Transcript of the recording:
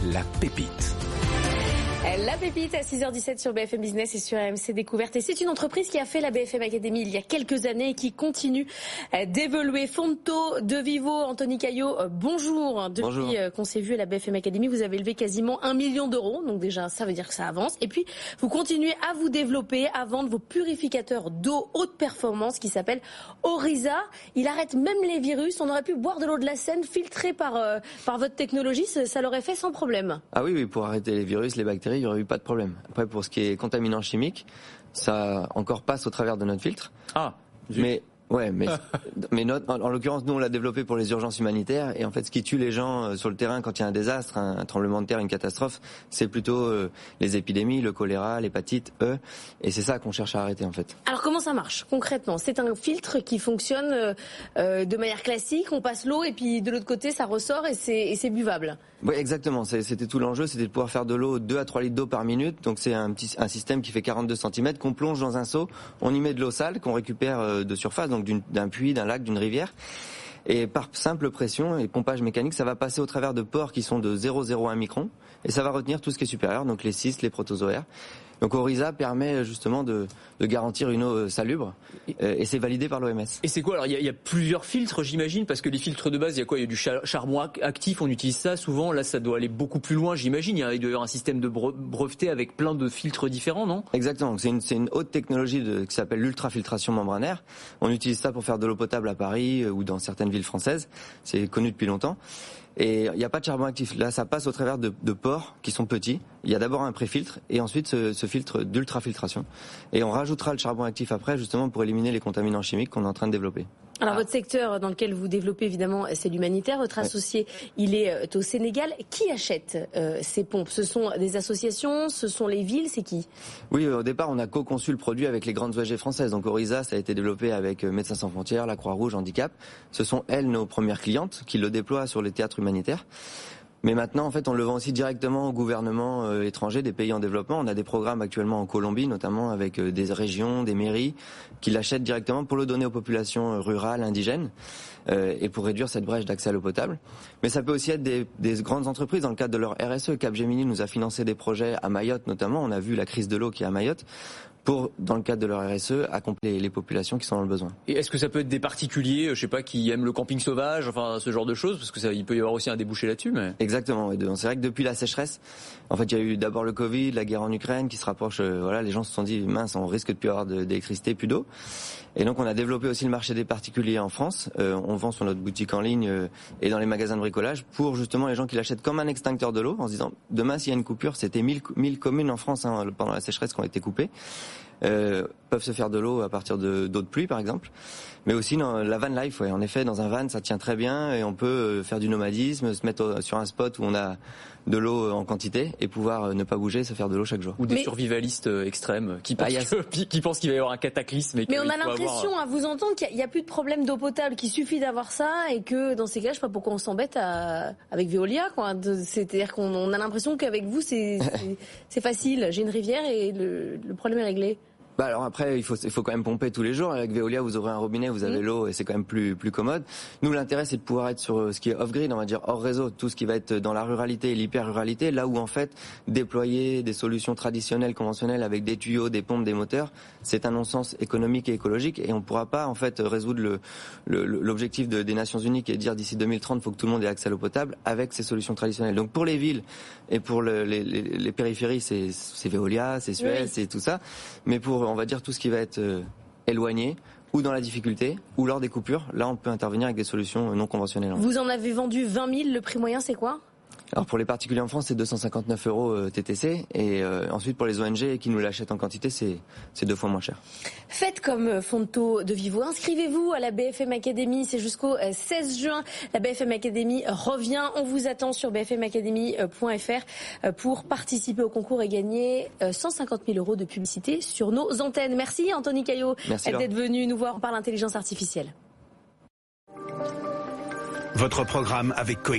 la pépite. La pépite à 6h17 sur BFM Business et sur RMC Découverte. Et c'est une entreprise qui a fait la BFM Academy il y a quelques années et qui continue d'évoluer. Fonto de Vivo, Anthony Caillot, bonjour. Depuis qu'on s'est vu à la BFM Academy, vous avez levé quasiment 1 million d'euros. Donc déjà, ça veut dire que ça avance. Et puis, vous continuez à vous développer, à vendre vos purificateurs d'eau haute performance qui s'appellent Oriza. Il arrête même les virus. On aurait pu boire de l'eau de la Seine filtrée par votre technologie. Ça l'aurait fait sans problème. Ah oui, pour arrêter les virus, les bactéries, il n'y aurait eu pas de problème. Après, pour ce qui est contaminant chimique, ça encore passe au travers de notre filtre. Ah, mais en l'occurrence, nous, on l'a développé pour les urgences humanitaires. Et en fait, ce qui tue les gens sur le terrain quand il y a un désastre, un tremblement de terre, une catastrophe, c'est plutôt les épidémies, le choléra, l'hépatite E. Et c'est ça qu'on cherche à arrêter, en fait. Alors, comment ça marche concrètement ? C'est un filtre qui fonctionne de manière classique. On passe l'eau et puis de l'autre côté, ça ressort et c'est buvable. Oui, exactement. C'était tout l'enjeu, c'était de pouvoir faire de l'eau 2 à 3 litres d'eau par minute. Donc c'est un système qui fait 42 cm qu'on plonge dans un seau. On y met de l'eau sale qu'on récupère de surface, donc d'un puits, d'un lac, d'une rivière. Et par simple pression et pompage mécanique, ça va passer au travers de pores qui sont de 0,01 micron. Et ça va retenir tout ce qui est supérieur, donc les cystes, les protozoaires. Donc Oriza permet justement de garantir une eau salubre et c'est validé par l'OMS. Et c'est quoi alors ? Il y a plusieurs filtres, j'imagine, parce que les filtres de base, il y a quoi ? Il y a du charbon actif, on utilise ça souvent. Là, ça doit aller beaucoup plus loin, j'imagine. Il doit y avoir un système de breveté avec plein de filtres différents, non ? Exactement. C'est une haute technologie qui s'appelle l'ultrafiltration membranaire. On utilise ça pour faire de l'eau potable à Paris ou dans certaines villes françaises. C'est connu depuis longtemps. Et il n'y a pas de charbon actif. Là, ça passe au travers de pores qui sont petits. Il y a d'abord un pré-filtre et ensuite ce filtre d'ultrafiltration. Et on rajoutera le charbon actif après, justement, pour éliminer les contaminants chimiques qu'on est en train de développer. Alors, votre secteur dans lequel vous développez, évidemment, c'est l'humanitaire. Votre associé, il est au Sénégal. Qui achète ces pompes ? Ce sont des associations ? Ce sont les villes ? C'est qui ? Oui, au départ, on a co-conçu le produit avec les grandes ONG françaises. Donc, Oriza, ça a été développé avec Médecins sans frontières, la Croix-Rouge, Handicap. Ce sont elles, nos premières clientes, qui le déploient sur les théâtres humanitaires. Mais maintenant, en fait, on le vend aussi directement aux gouvernements étrangers des pays en développement. On a des programmes actuellement en Colombie, notamment avec des régions, des mairies, qui l'achètent directement pour le donner aux populations rurales, indigènes, et pour réduire cette brèche d'accès à l'eau potable. Mais ça peut aussi être des grandes entreprises dans le cadre de leur RSE. Capgemini nous a financé des projets à Mayotte, notamment. On a vu la crise de l'eau qui est à Mayotte, pour, dans le cadre de leur RSE, accompagner les populations qui sont dans le besoin. Et est-ce que ça peut être des particuliers, je sais pas, qui aiment le camping sauvage, enfin ce genre de choses, parce que il peut y avoir aussi un débouché là-dessus, mais... Exactement. C'est vrai que depuis la sécheresse, en fait, il y a eu d'abord le Covid, la guerre en Ukraine qui se rapproche. Les gens se sont dit mince, on risque de plus avoir d'électricité, plus d'eau. Et donc on a développé aussi le marché des particuliers en France. On vend sur notre boutique en ligne et dans les magasins de bricolage pour justement les gens qui l'achètent comme un extincteur de l'eau, en se disant demain s'il y a une coupure, c'était 1000 communes en France pendant la sécheresse qui ont été coupées. Peuvent se faire de l'eau à partir d'eau de pluie par exemple, mais aussi dans la van life, en effet dans un van ça tient très bien et on peut faire du nomadisme, se mettre sur un spot où on a de l'eau en quantité et pouvoir ne pas bouger, se faire de l'eau chaque jour. Ou des survivalistes extrêmes qui pensent qu'il va y avoir un cataclysme. Mais on a l'impression à vous entendre qu'il n'y a plus de problème d'eau potable, qu'il suffit d'avoir ça et que dans ces cas, je sais pas pourquoi on s'embête avec Veolia, quoi. C'est-à-dire qu'on a l'impression qu'avec vous c'est facile. J'ai une rivière et le problème est réglé. Alors après, il faut quand même pomper tous les jours. Avec Veolia, vous ouvrez un robinet, vous avez l'eau et c'est quand même plus commode. Nous, l'intérêt, c'est de pouvoir être sur ce qui est off-grid, on va dire hors réseau, tout ce qui va être dans la ruralité et l'hyper-ruralité, là où en fait, déployer des solutions traditionnelles, conventionnelles avec des tuyaux, des pompes, des moteurs, c'est un non-sens économique et écologique et on ne pourra pas en fait résoudre l'objectif des Nations Unies qui est de dire d'ici 2030, il faut que tout le monde ait accès à l'eau potable avec ces solutions traditionnelles. Donc pour les villes et pour les périphéries, c'est Veolia, c'est Suez, c'est tout ça. Mais pour on va dire tout ce qui va être éloigné ou dans la difficulté ou lors des coupures, là on peut intervenir avec des solutions non conventionnelles. Vous en avez vendu 20 000, le prix moyen c'est quoi ? Alors pour les particuliers en France, c'est 259 € TTC et ensuite pour les ONG qui nous l'achètent en quantité, c'est 2 fois moins cher. Faites comme Fonto de Vivo, inscrivez-vous à la BFM Academy, c'est jusqu'au 16 juin. La BFM Academy revient, on vous attend sur bfmacademy.fr pour participer au concours et gagner 150 000 € de publicité sur nos antennes. Merci Anthony Caillot d'être venu nous voir, on parle intelligence artificielle. Votre programme avec